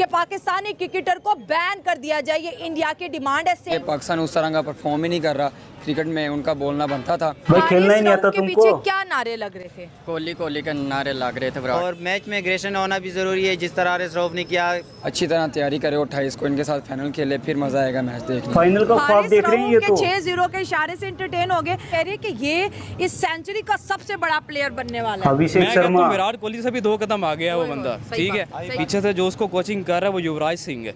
कि पाकिस्तानी क्रिकेटर को बैन कर दिया जाए। ये इंडिया की डिमांड है। पाकिस्तान उस तरह का परफॉर्म ही नहीं कर रहा, क्रिकेट में उनका बोलना बनता था। भाई खेलना ही नहीं आता तुमको। पीछे क्या नारे लग रहे थे? कोहली कोहली के नारे लग रहे थे। और मैच में एग्रेशन होना भी जरूरी है, जिस तरह आरिस रऊफ ने किया। अच्छी तरह तैयारी करे, 28 को इनके साथ फाइनल खेले, फिर मजा आएगा मैच देखने। फाइनल का ख्वाब देख रहे हैं ये तो। 6-0 के इशारे से एंटरटेन हो गए, कह रहे कि ये इस सेंचुरी का सबसे बड़ा प्लेयर बनने वाला है। अभिषेक शर्मा, विराट कोहली से भी 2 कदम आ गया वो बंदा, ठीक है। पीछे से जो उसको कोचिंग कर रहा है वो युवराज सिंह है।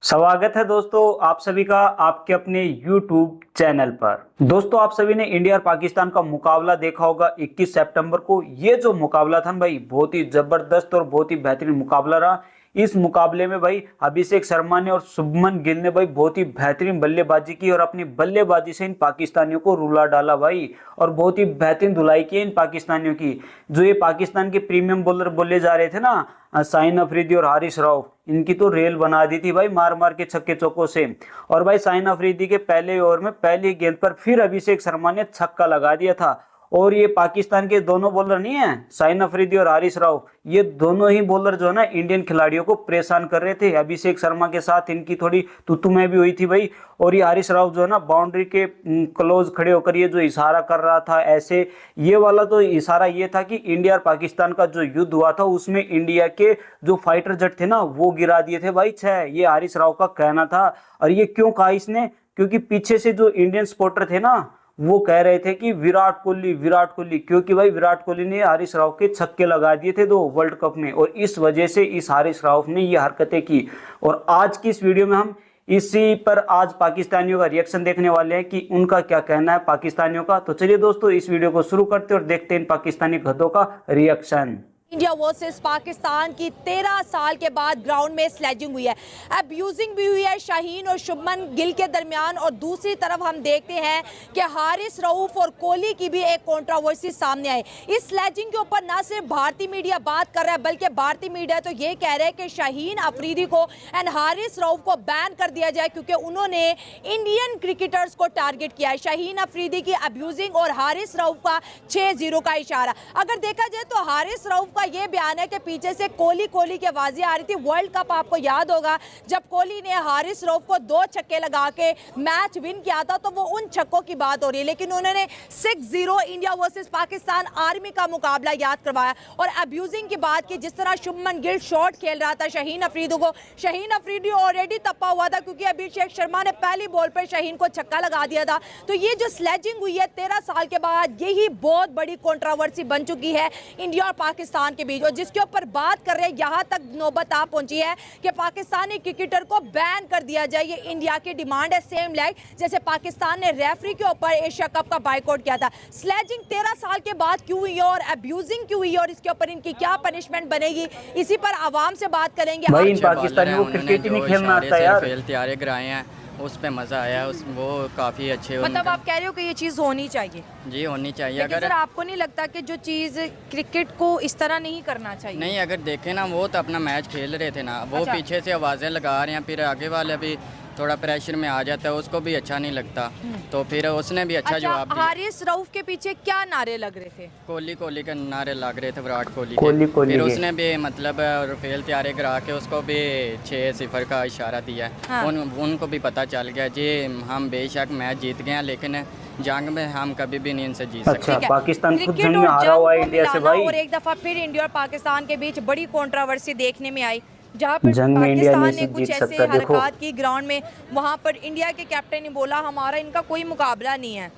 स्वागत है दोस्तों आप सभी का आपके अपने YouTube चैनल पर। दोस्तों आप सभी ने इंडिया और पाकिस्तान का मुकाबला देखा होगा 21 सितंबर को। ये जो मुकाबला था भाई बहुत ही जबरदस्त और बहुत ही बेहतरीन मुकाबला रहा। इस मुकाबले में भाई अभिषेक शर्मा ने और शुभमन गिल ने भाई बहुत ही बेहतरीन बल्लेबाजी की और अपनी बल्लेबाजी से इन पाकिस्तानियों को रुला डाला भाई, और बहुत ही बेहतरीन धुलाई की इन पाकिस्तानियों की। जो ये पाकिस्तान के प्रीमियम बॉलर बोले जा रहे थे ना, शाहीन अफरीदी और हारिस रऊफ, इनकी तो रेल बना दी थी भाई मार मार के छक्के चौकों से। और भाई शाहीन अफरीदी के पहले ओवर में पहली गेंद पर फिर अभिषेक शर्मा ने छक्का लगा दिया था। और ये पाकिस्तान के दोनों बॉलर नहीं है, शाहीन अफरीदी और हारिस रऊफ, ये दोनों ही बॉलर जो है ना इंडियन खिलाड़ियों को परेशान कर रहे थे। अभिषेक शर्मा के साथ इनकी थोड़ी तुतु में भी हुई थी भाई। और ये हारिस रऊफ जो है ना बाउंड्री के क्लोज खड़े होकर ये जो इशारा कर रहा था ऐसे, ये वाला तो इशारा ये था कि इंडिया और पाकिस्तान का जो युद्ध हुआ था उसमें इंडिया के जो फाइटर जेट थे ना वो गिरा दिए थे भाई 6। ये हारिस रऊफ का कहना था। और ये क्यों कहा इसने, क्योंकि पीछे से जो इंडियन सपोर्टर थे ना वो कह रहे थे कि विराट कोहली, क्योंकि भाई विराट कोहली ने हारिस रऊफ के छक्के लगा दिए थे 2 वर्ल्ड कप में, और इस वजह से इस हारिस रऊफ ने ये हरकतें की। और आज की इस वीडियो में हम इसी पर आज पाकिस्तानियों का रिएक्शन देखने वाले हैं कि उनका क्या कहना है पाकिस्तानियों का। तो चलिए दोस्तों इस वीडियो को शुरू करते हैं और देखते हैं इन पाकिस्तानी गधों का रिएक्शन। इंडिया वर्सेस पाकिस्तान की 13 साल के बाद ग्राउंड में स्लेजिंग हुई है, अब्यूजिंग भी हुई है शाहीन और शुभमन गिल के दरमियान। और दूसरी तरफ हम देखते हैं कि हारिस रऊफ और कोहली की भी एक कंट्रोवर्सी सामने आई। इस स्लेजिंग के ऊपर ना सिर्फ भारतीय मीडिया बात कर रहा है, बल्कि भारतीय मीडिया तो ये कह रहा है कि शाहीन अफरीदी को एंड हारिस रऊफ को बैन कर दिया जाए क्योंकि उन्होंने इंडियन क्रिकेटर्स को टारगेट किया है। शाहीन अफरीदी की अब्यूजिंग और हारिस रऊफ का 6-0 का इशारा। अगर देखा जाए तो हारिस रऊफ का ये बयान है कि पीछे से कोहली की आवाजें आ रही थी। वर्ल्ड कप आपको याद होगा जब कोहली ने हारिस रऊफ को 2 छक्के लगा के मैच विन किया था, तो वो उन छक्कों की बात हो रही है। लेकिन उन्होंने 6-0 इंडिया वर्सेस पाकिस्तान आर्मी का मुकाबला याद करवाया और अब्यूजिंग की बात की। जिस तरह शुभमन गिल शॉट खेल रहा था शाहीन अफरीदी को, शाहीन अफरीदी ऑलरेडी तपा हुआ था क्योंकि अभिषेक शर्मा ने पहली बॉल पर शाहीन को छक्का लगा दिया था। तो ये जो स्लेजिंग हुई है 13 साल के बाद, यही बहुत बड़ी कंट्रोवर्सी बन चुकी है इंडिया और पाकिस्तान के बीच, और जिसके ऊपर बात कर रहे हैं यहां तक नौबत आ पहुंची है कि पाकिस्तानी क्रिकेटर को बैन कर दिया जाए। ये इंडिया की डिमांड है, सेम लाइक जैसे पाकिस्तान ने रेफरी के ऊपर एशिया कप का बायकॉट किया था। स्लेजिंग 13 साल के बाद क्यों हुई है और अब्यूजिंग क्यों हुई है और इसके ऊपर इनकी क्या पनिशमेंट बनेगी, इसी पर आवाम से बात करेंगे। भाई इन पाकिस्तानियों को क्रिकेट ही नहीं खेलना आता यार। तैयारी कराए हैं उस पे मज़ा आया, वो काफ़ी अच्छे। मतलब आप कह रहे हो कि ये चीज़ होनी चाहिए? जी होनी चाहिए। लेकिन अगर सर आपको नहीं लगता कि जो चीज़ क्रिकेट को इस तरह नहीं करना चाहिए? नहीं, अगर देखें ना वो तो अपना मैच खेल रहे थे ना, वो अच्छा। पीछे से आवाज़ें लगा रहे हैं, फिर आगे वाले भी थोड़ा प्रेशर में आ जाता है, उसको भी अच्छा नहीं लगता। तो फिर उसने भी अच्छा जवाब दिया। हारिस रऊफ के पीछे क्या नारे लग रहे थे? कोहली के नारे लग रहे थे, विराट कोहली कोहली के। फिर उसने भी मतलब रफेल तैयारी करा के उसको भी 6-0 का इशारा दिया। हाँ। उनको भी पता चल गया जी हम बेशक मैच जीत गए हैं, लेकिन जंग में हम कभी भी नहीं इनसे जीत सकते। अच्छा, पाकिस्तान खुद जंग में हारा हुआ है इंडिया से भाई। और एक दफा फिर इंडिया और पाकिस्तान के बीच बड़ी कंट्रोवर्सी देखने में आई जहाँ पर जंग में इंडिया पाकिस्तान ने नहीं कुछ जीत ऐसे सकता। देखो हरकत की ग्राउंड में, वहाँ पर इंडिया के कैप्टन ने बोला हमारा इनका कोई मुकाबला नहीं है,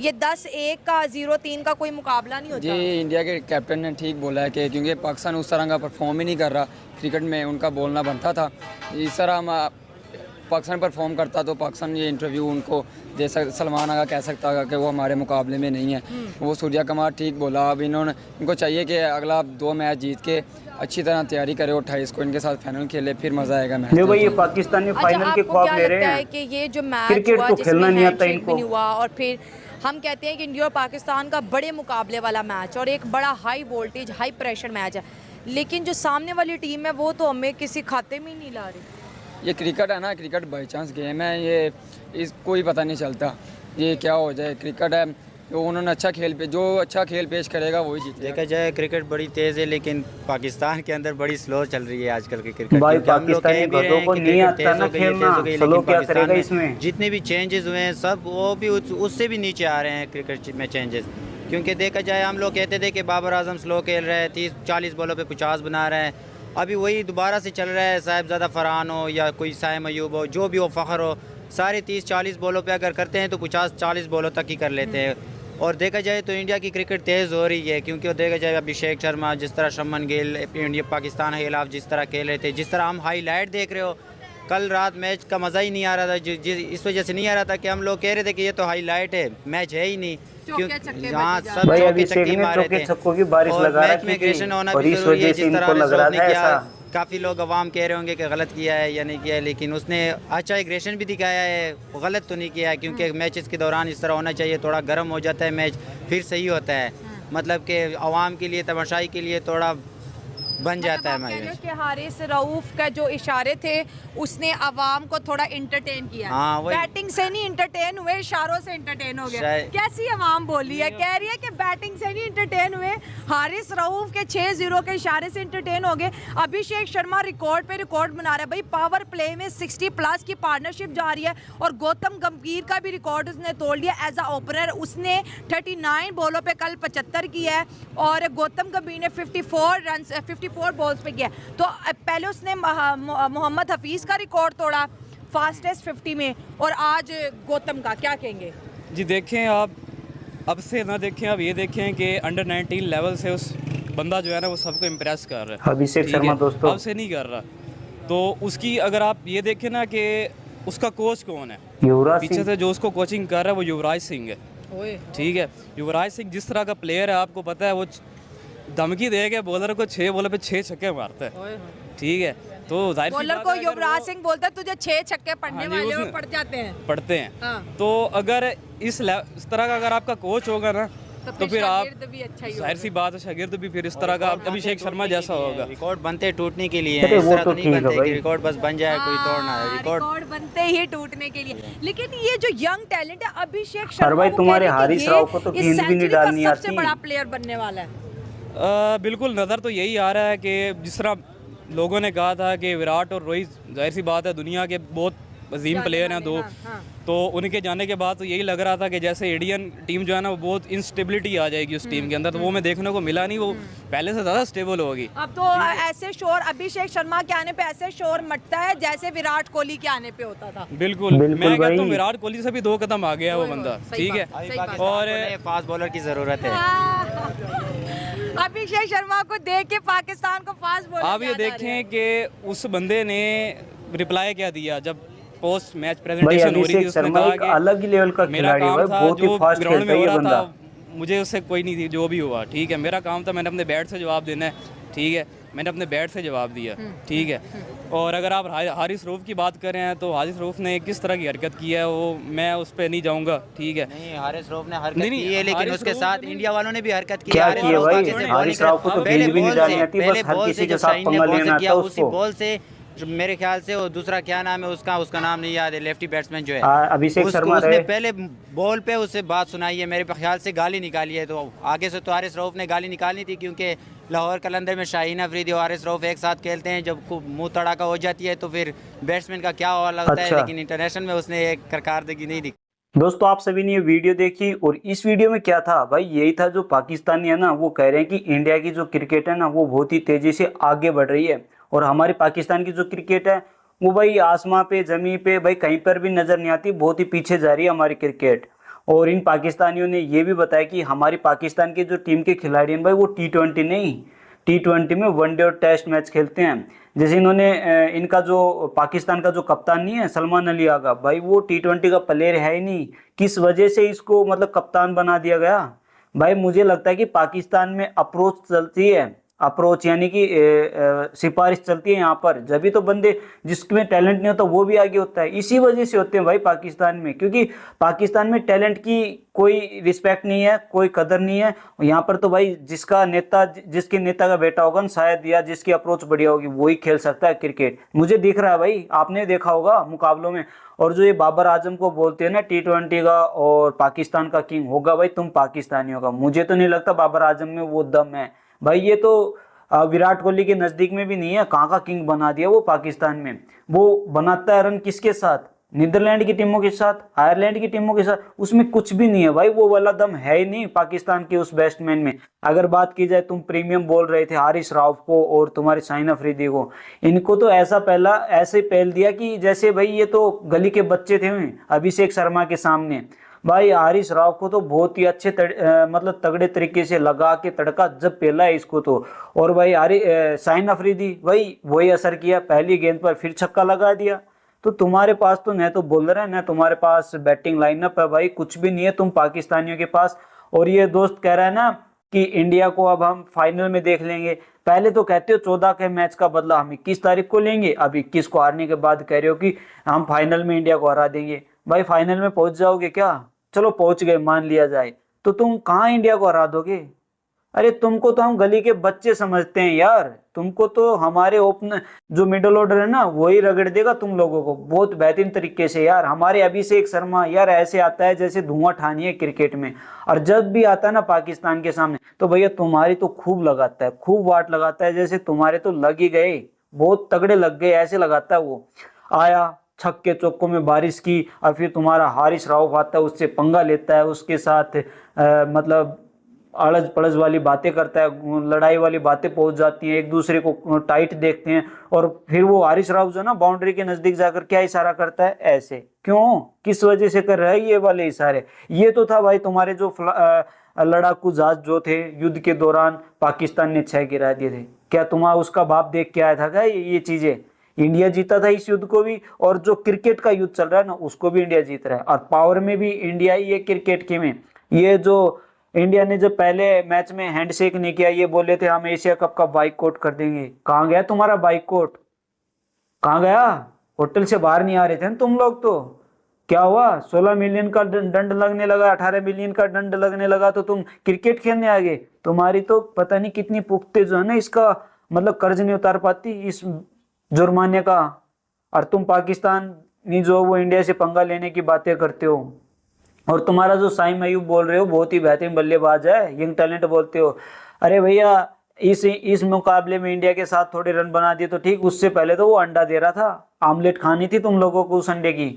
ये 10-1 का 0-3 का कोई मुकाबला नहीं होता। जी इंडिया के कैप्टन ने ठीक बोला है कि क्योंकि पाकिस्तान उस तरह का परफॉर्म ही नहीं कर रहा, क्रिकेट में उनका बोलना बनता था। इस तरह हम पाकिस्तान परफॉर्म करता तो पाकिस्तान ये इंटरव्यू उनको दे सलमान आगा कह सकता है कि वो हमारे मुकाबले में नहीं है। वो सूर्या कुमार ठीक बोला। अब इनको चाहिए कि अगला 2 मैच जीत के अच्छी तरह तैयारी करे, 28 को इनके साथ फाइनल खेले, फिर मजा आएगा मैच। भाई ये पाकिस्तानी फाइनल के ख्वाब ले रहे हैं कि ये जो मैच क्रिकेट हुआ तो खेलना नहीं आता जिसमें इनको हुआ और फिर हम कहते हैं कि इंडिया और पाकिस्तान का बड़े मुकाबले वाला मैच और एक बड़ा high voltage high pressure match है, लेकिन जो सामने वाली टीम है वो तो हमें किसी खाते में ही नहीं ला रही। ये क्रिकेट है ना, क्रिकेट बाई चांस गेम है, ये कोई पता नहीं चलता ये क्या हो जाए। क्रिकेट है, तो उन्होंने जो अच्छा खेल पेश करेगा वही जीतेगा। देखा जाए क्रिकेट बड़ी तेज़ है, लेकिन पाकिस्तान के अंदर बड़ी स्लो चल रही है आजकल की क्रिकेट। भाई क्योंकि हम लोग पाकिस्तानी कह भी रहे गधों हैं को कि नहीं क्रिकेट आता तेज़ ना हो गई है, खेलना, तेज़ हो गई, स्लो लेकिन क्या पाकिस्तान करेगा में इसमें? जितने भी चेंजेस हुए हैं सब वो भी उससे भी नीचे आ रहे हैं क्रिकेट में चेंजेस। क्योंकि देखा जाए हम लोग कहते थे कि बाबर आजम स्लो खेल रहे हैं, 30-40 बॉलों पे 50 बना रहे हैं, अभी वही दोबारा से चल रहा है। साहिबजादा फरहान हो या कोई साइम अयूब हो, जो भी हो, फ़खर हो, सारे 30-40 बॉलों पे अगर करते हैं तो 50-40 बॉलों तक ही कर लेते हैं। और देखा जाए तो इंडिया की क्रिकेट तेज़ हो रही है, क्योंकि देखा जाए अभिषेक शर्मा जिस तरह, शुभमन गिल इंडिया पाकिस्तान के खिलाफ जिस तरह खेल रहे थे, जिस तरह हम हाईलाइट देख रहे हो, कल रात मैच का मज़ा ही नहीं आ रहा था। इस वजह से नहीं आ रहा था कि हम लोग कह रहे थे कि ये तो हाईलाइट है, मैच है ही नहीं। हाँ, सब भाई चौके अभिषेक छक्के ने मारे चौके थे। छक्कों की बारिश और लगा मैच में रखी एग्रेशन होना और भी इस ज़रूरी है, वजह से जिस तरह इनको लग रहा आरिस रऊफ था ने किया। ऐसा। काफ़ी लोग अवाम कह रहे होंगे कि गलत किया है या नहीं किया है, लेकिन उसने अच्छा एग्रेशन भी दिखाया है, गलत तो नहीं किया है। क्योंकि मैचेस के दौरान इस तरह होना चाहिए, थोड़ा गर्म हो जाता है मैच, फिर सही होता है। मतलब कि अवाम के लिए, तमाशाई के लिए थोड़ा बन जाता है मैच। कि हारिस रऊफ का जो इशारे थे उसने अवाम को थोड़ा इंटरटेन किया। हाँ, वही। बैटिंग से नहीं इंटरटेन हुए, इशारों से इंटरटेन हो गए। शायद- कैसी अवाम बोली है, कह रही है कि बैटिंग से नहीं इंटरटेन हुए, हारिस रऊफ के 6-0 के इशारे से इंटरटेन हो गए। अभिषेक शर्मा रिकॉर्ड पे रिकॉर्ड बना रहा है भाई, पावर प्ले में 60+ की पार्टनरशिप जा रही है। और गौतम गंभीर का भी रिकॉर्ड उसने तोड़ लिया एज अ ओपनर। उसने 39 बॉलों पे कल 75 किया है और गौतम गंभीर ने 54 बॉल्स पे किया। तो पहले उसने मोहम्मद हफीज का रिकॉर्ड तोड़ा फास्टेस्ट 50 में, और आज गौतम का क्या कहेंगे? जी देखें आप, अब से ना देखें, अब ये देखें कि अंडर 19 लेवल से उस बंदा जो है ना वो सबको इम्प्रेस कर रहा है। अभिषेक ठीक शर्मा है? दोस्तों अब से नहीं कर रहा। तो उसकी अगर आप ये देखें ना कि उसका कोच कौन है, युवराज पीछे सिंह से जो उसको कोचिंग कर रहा है वो युवराज सिंह है। ठीक है, युवराज सिंह जिस तरह का प्लेयर है आपको पता है, वो धमकी दे के बॉलर को 6 बॉलों पे 6 छक्के मारता है। ठीक है, तो जाहिर सी बॉलर बात को है अगर युवराज वो- सिंह बोलता है तुझे 6 छक्के पड़ने हाँ जी, वाले, वो उसने- पड़ जाते हैं। पढ़ते हैं। हाँ। तो अगर इस तरह का अगर आपका कोच होगा ना तो फिर आप, शागिर्द भी अच्छा ही जाहिर सी बात है, शागिर्द भी फिर इस तरह का अभिषेक शर्मा जैसा होगा। रिकॉर्ड बनते टूटने के लिए अरे हैं, इस वो तरह तो तो नहीं ठीक है बनते भाई। कि रिकॉर्ड बस बन जाए, कोई तोड़ना है रिकॉर्ड। रिकॉर्ड बनते ही टूटने के लिए। लेकिन ये जो यंग टैलेंट है अभिषेक और शर्मा, भाई वो तुम्हारे कह रहे हैं कि हारिस ये राव को तो इस गेंद भी नहीं सेंचुरी का डालनी सबसे आती। बड़ा प्लेयर बनने वाला है। बिल्कुल नज़र तो यही आ रहा है कि जिस तरह लोगों ने कहा था कि विराट और रोहित, जाहिर सी बात है दुनिया के बहुत अजीम प्लेयर हैं दो, हाँ। तो उनके जाने के बाद तो यही लग रहा था कि जैसे इंडियन टीम जो है ना वो बहुत इंस्टेबिलिटी आ जाएगी उस टीम के अंदर। तो वो मैं देखने को मिला नहीं, वो पहले से ज़्यादा स्टेबल होगी। अब तो ऐसे शोर अभिषेक शर्मा के आने पे ऐसे शोर मचता है जैसे विराट कोहली के आने पे होता था। बिल्कुल, बिल्कुल मैं कहता हूँ भाई। विराट कोहली से भी 2 कदम आ गया है वो बंदा। सही ठीक बात, है, सही बात। और फास्ट बॉलर की ज़रूरत है। अभिषेक शर्मा को देख के पाकिस्तान को फास्ट बॉलर आप ये याद आ रहे हैं। देखें कि उस बंदे ने रिप्लाई क्या दिया जब पोस्ट मैच भाई प्रेजेंटेशन हो रही थी। अभिषेक उसने शर्मा कहा एक कि अलग ही लेवल का मेरा खिलाड़ी है काम भाई, था बहुत ही जो फास्ट ग्राउंड खेलता में है हो ये रहा बंदा। था, मुझे उससे कोई नहीं थी, जो भी हुआ। ठीक है, मेरा काम था, मैंने अपने बैट से जवाब देना है। ठीक है, मैंने अपने बैट से जवाब दिया। ठीक है, और अगर आप हारिस रऊफ की बात कर रहे हैं तो हारिस रऊफ ने किस तरह की हरकत की है वो मैं उस पर नहीं जाऊँगा। ठीक है, नहीं, हारिस रऊफ ने हरकत नहीं, की है, लेकिन हारिस उसके रऊफ साथ ने- इंडिया वालों ने भी हरकत की क्या हारिस किया रऊफ भाई? आगे से हारिस बॉलिंग राव को तो पहले गेंद भी नहीं बॉल डालनी से- आती, बस पहले हर बॉल किसी से के जब साथ शाहीन ने पंगा बॉल लेना से किया, आता उसी उसको। बॉल से जो मेरे ख्याल से वो दूसरा क्या नाम है उसका नाम नहीं याद है, लेफ्टी बैट्समैन जो है अभिषेक उसको शर्मा उसने रहे। पहले बॉल पे उससे बात सुनाई है, मेरे ख्याल से गाली निकाली है। तो आगे से तो हारिस रऊफ ने गाली निकालनी थी, क्योंकि लाहौर कलंदर में शाहीन अफरीदी और हारिस रऊफ एक साथ खेलते हैं। जब मुंह तड़ाका हो जाती है तो फिर बैट्समैन का क्या हाल होता है। अच्छा। लेकिन इंटरनेशनल में उसने एक कारकर्दगी नहीं दिखाई। दोस्तों आप सभी ने ये वीडियो देखी और इस वीडियो में क्या था भाई, यही था जो पाकिस्तानी है ना वो कह रहे हैं कि इंडिया की जो क्रिकेट है ना वो बहुत ही तेजी से आगे बढ़ रही है, और हमारे पाकिस्तान की जो क्रिकेट है वो भाई आसमां पे जमीन पे भाई कहीं पर भी नजर नहीं आती, बहुत ही पीछे जा रही है हमारी क्रिकेट। और इन पाकिस्तानियों ने ये भी बताया कि हमारी पाकिस्तान के जो टीम के खिलाड़ी हैं भाई वो T20 नहीं, T20 में वनडे और टेस्ट मैच खेलते हैं। जैसे इन्होंने इनका जो पाकिस्तान का जो कप्तान नहीं है सलमान अली आगा, भाई वो T20 का प्लेयर है ही नहीं, किस वजह से इसको मतलब कप्तान बना दिया गया। भाई मुझे लगता है कि पाकिस्तान में अप्रोच चलती है अप्रोच यानी कि सिफारिश चलती है यहाँ पर, जब भी तो बंदे जिसमें टैलेंट नहीं होता वो भी आगे होता है। इसी वजह से होते हैं भाई पाकिस्तान में, क्योंकि पाकिस्तान में टैलेंट की कोई रिस्पेक्ट नहीं है, कोई कदर नहीं है। यहाँ पर तो भाई जिसका नेता, जिसके नेता का बेटा होगा ना शायद, या जिसकी अप्रोच बढ़िया होगी वही खेल सकता है क्रिकेट। मुझे दिख रहा है भाई, आपने देखा होगा मुकाबलों में। और जो ये बाबर आजम को बोलते हैं ना T20 का और पाकिस्तान का किंग होगा, भाई तुम पाकिस्तानी होगा। मुझे तो नहीं लगता बाबर आजम में वो दम है भाई। ये तो विराट कोहली के नजदीक में भी नहीं है, कहाँ का किंग बना दिया वो पाकिस्तान में। वो बनाता है रन किसके साथ? नीदरलैंड की टीमों के साथ, आयरलैंड की टीमों के साथ। उसमें कुछ भी नहीं है भाई, वो वाला दम है ही नहीं पाकिस्तान के उस बैट्समैन में। अगर बात की जाए, तुम प्रीमियम बोल रहे थे हारिस राउफ को और तुम्हारे शाहिन अफरीदी को, इनको तो ऐसे पहल दिया कि जैसे भाई ये तो गली के बच्चे थे अभिषेक शर्मा के सामने। भाई हारिस राव को तो बहुत ही अच्छे मतलब तगड़े तरीके से लगा के तड़का जब पहला है इसको तो। और भाई शाहिन अफरीदी भाई वही असर किया, पहली गेंद पर फिर छक्का लगा दिया। तो तुम्हारे पास तो न तो बॉलर है न तुम्हारे पास बैटिंग लाइनअप है भाई, कुछ भी नहीं है तुम पाकिस्तानियों के पास। और ये दोस्त कह रहा है ना कि इंडिया को अब हम फाइनल में देख लेंगे। पहले तो कहते हो 14 के मैच का बदला हम 21 तारीख को लेंगे, अब 21 को हारने के बाद कह रहे हो कि हम फाइनल में इंडिया को हरा देंगे। भाई फाइनल में पहुंच जाओगे क्या? चलो पहुंच गए मान लिया जाए, तो तुम कहाँ इंडिया को हरा दोगे? अरे तुमको तो हम गली के बच्चे समझते हैं यार, तुमको तो हमारे ओपनर जो मिडिल ऑर्डर है ना वही रगड़ देगा तुम लोगों को बहुत बेहतरीन तरीके से यार। हमारे अभिषेक शर्मा यार ऐसे आता है जैसे धुआं ठानी है क्रिकेट में, और जब भी आता है ना पाकिस्तान के सामने तो भैया तुम्हारी तो खूब लगाता है, खूब वाट लगाता है, जैसे तुम्हारे तो लग ही गए, बहुत तगड़े लग गए ऐसे लगाता है। वो आया छक्के चौकों में बारिश की, और फिर तुम्हारा हारिस राउफ आता है उससे पंगा लेता है, उसके साथ मतलब अड़ज पड़ज वाली बातें करता है, लड़ाई वाली बातें पहुंच जाती हैं, एक दूसरे को टाइट देखते हैं। और फिर वो हारिस राउफ जो ना बाउंड्री के नजदीक जाकर क्या इशारा करता है ऐसे, क्यों किस वजह से कर रहा है ये वाले इशारे? ये तो था भाई तुम्हारे जो लड़ाकू जहाज जो थे युद्ध के दौरान पाकिस्तान ने 6 गिरा दिए थे, क्या तुम्हारा उसका बाप देख के आया था क्या ये चीजें? इंडिया जीता था इस युद्ध को भी, और जो क्रिकेट का युद्ध चल रहा है ना उसको भी इंडिया जीत रहा है, और पावर में भी इंडिया ही है क्रिकेट के में। ये जो इंडिया ने जब पहले मैच में हैंडशेक नहीं किया, ये बोले थे हम एशिया कप का बाइकआउट कर देंगे, कहाँ गया तुम्हारा बाइकआउट? कहाँ गया? होटल से बाहर नहीं आ रहे थे ना तुम लोग तो। क्या हुआ? 16 मिलियन का दंड लगने लगा, 18 मिलियन का दंड लगने लगा तो तुम क्रिकेट खेलने आ गए। तुम्हारी तो पता नहीं कितनी पुख्ते जो है ना इसका मतलब कर्ज नहीं उतार पाती इस जुर्माने का, और तुम पाकिस्तानी जो वो इंडिया से पंगा लेने की बातें करते हो। और तुम्हारा जो साइम अयूब बोल रहे हो बहुत ही बेहतरीन बल्लेबाज है, यंग टैलेंट बोलते हो। अरे भैया इस मुकाबले में इंडिया के साथ थोड़े रन बना दिए तो ठीक, उससे पहले तो वो अंडा दे रहा था, आमलेट खानी थी तुम लोगों को उस अंडे की।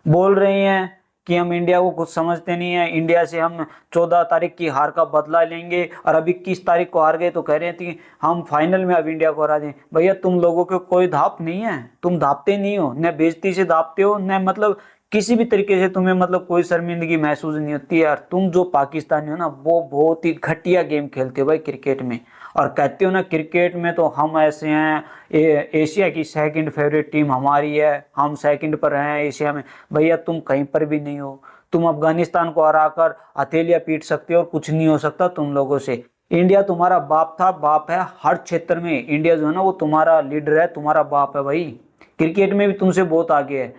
बोल रहे हैं कि हम इंडिया को कुछ समझते नहीं है, इंडिया से हम 14 तारीख की हार का बदला लेंगे, और अब 21 तारीख को हार गए तो कह रहे थे हम फाइनल में अब इंडिया को हरा दें। भैया तुम लोगों को कोई धाप नहीं है, तुम धापते नहीं हो, न बेइज्जती से धापते हो, न मतलब किसी भी तरीके से तुम्हें मतलब कोई शर्मिंदगी महसूस नहीं होती यार। तुम जो पाकिस्तानी हो ना वो बहुत ही घटिया गेम खेलते हो भाई क्रिकेट में, और कहते हो ना क्रिकेट में तो हम ऐसे हैं, एशिया की सेकंड फेवरेट टीम हमारी है, हम सेकंड पर हैं एशिया में। भैया तुम कहीं पर भी नहीं हो, तुम अफगानिस्तान को हराकर हथेलियां पीट सकते हो और कुछ नहीं हो सकता तुम लोगों से। इंडिया तुम्हारा बाप था, बाप है हर क्षेत्र में। इंडिया जो है ना वो तुम्हारा लीडर है, तुम्हारा बाप है भाई। क्रिकेट में भी तुमसे बहुत आगे है,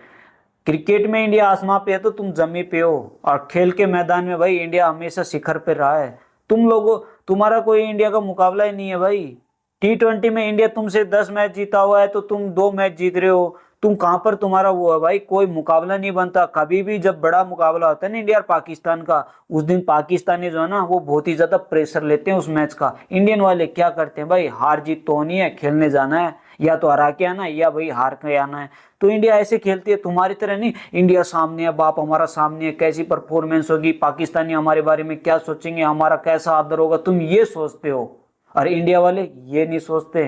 क्रिकेट में इंडिया आसमां पे है तो तुम जमी पे हो, और खेल के मैदान में भाई इंडिया हमेशा शिखर पे रहा है। तुम लोगों तुम्हारा कोई इंडिया का मुकाबला ही नहीं है भाई। T20 में इंडिया तुमसे 10 मैच जीता हुआ है तो तुम 2 मैच जीत रहे हो, तुम कहां पर तुम्हारा वो है भाई? कोई मुकाबला नहीं बनता कभी भी। जब बड़ा मुकाबला होता है ना इंडिया और पाकिस्तान का, उस दिन पाकिस्तानी जो है ना वो बहुत ही ज्यादा प्रेशर लेते हैं उस मैच का। इंडियन वाले क्या करते हैं भाई, हार जीत तो होनी है, खेलने जाना है, या तो हरा के आना है या भाई हार के आना है। तो इंडिया ऐसे खेलती है, तुम्हारी तरह नहीं। इंडिया सामने है, बाप हमारा सामने है, कैसी परफॉर्मेंस होगी, पाकिस्तानी हमारे बारे में क्या सोचेंगे, हमारा कैसा आदर होगा, तुम ये सोचते हो। और इंडिया वाले ये नहीं सोचते।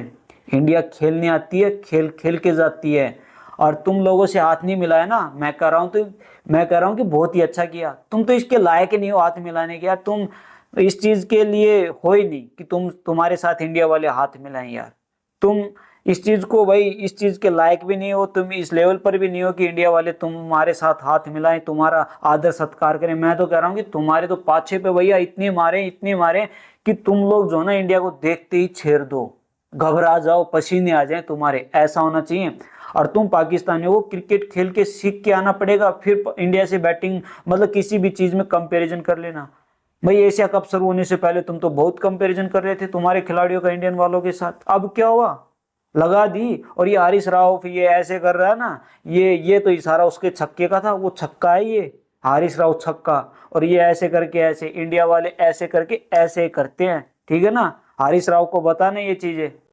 इंडिया खेलने आती है, खेल खेल के जाती है, और तुम लोगों से हाथ नहीं मिलाया ना, मैं कह रहा हूँ कि बहुत ही अच्छा किया। तुम तो इसके लायक ही नहीं हो हाथ मिलाने के यार, तुम इस चीज के लिए हो ही नहीं कि तुम्हारे साथ इंडिया वाले हाथ मिलाएं यार। तुम इस चीज को भाई इस चीज के लायक भी नहीं हो, तुम इस लेवल पर भी नहीं हो कि इंडिया वाले तुम्हारे साथ हाथ मिलाएं, तुम्हारा आदर सत्कार करें। मैं तो कह रहा हूँ कि तुम्हारे तो पाछे पे भैया इतने मारे कि तुम लोग जो ना इंडिया को देखते ही छेड़ दो, घबरा जाओ, पसीने आ जाए तुम्हारे, ऐसा होना चाहिए। और तुम पाकिस्तानियों को क्रिकेट खेल के सीख के आना पड़ेगा, फिर इंडिया से बैटिंग मतलब किसी भी चीज में कंपैरिजन कर लेना। भाई एशिया कप शुरू होने से पहले तुम तो बहुत कंपैरिजन कर रहे थे तुम्हारे खिलाड़ियों का इंडियन वालों के साथ, अब क्या हुआ, लगा दी। और ये हारिस राउफ ये ऐसे कर रहा है ना, ये तो इशारा उसके छक्के का था, वो छक्का है ये हारिस राउफ छक्का, और ये ऐसे करके ऐसे, इंडिया वाले ऐसे करके ऐसे करते हैं, ठीक है ना। हारिस राव को बताना ये चीजें।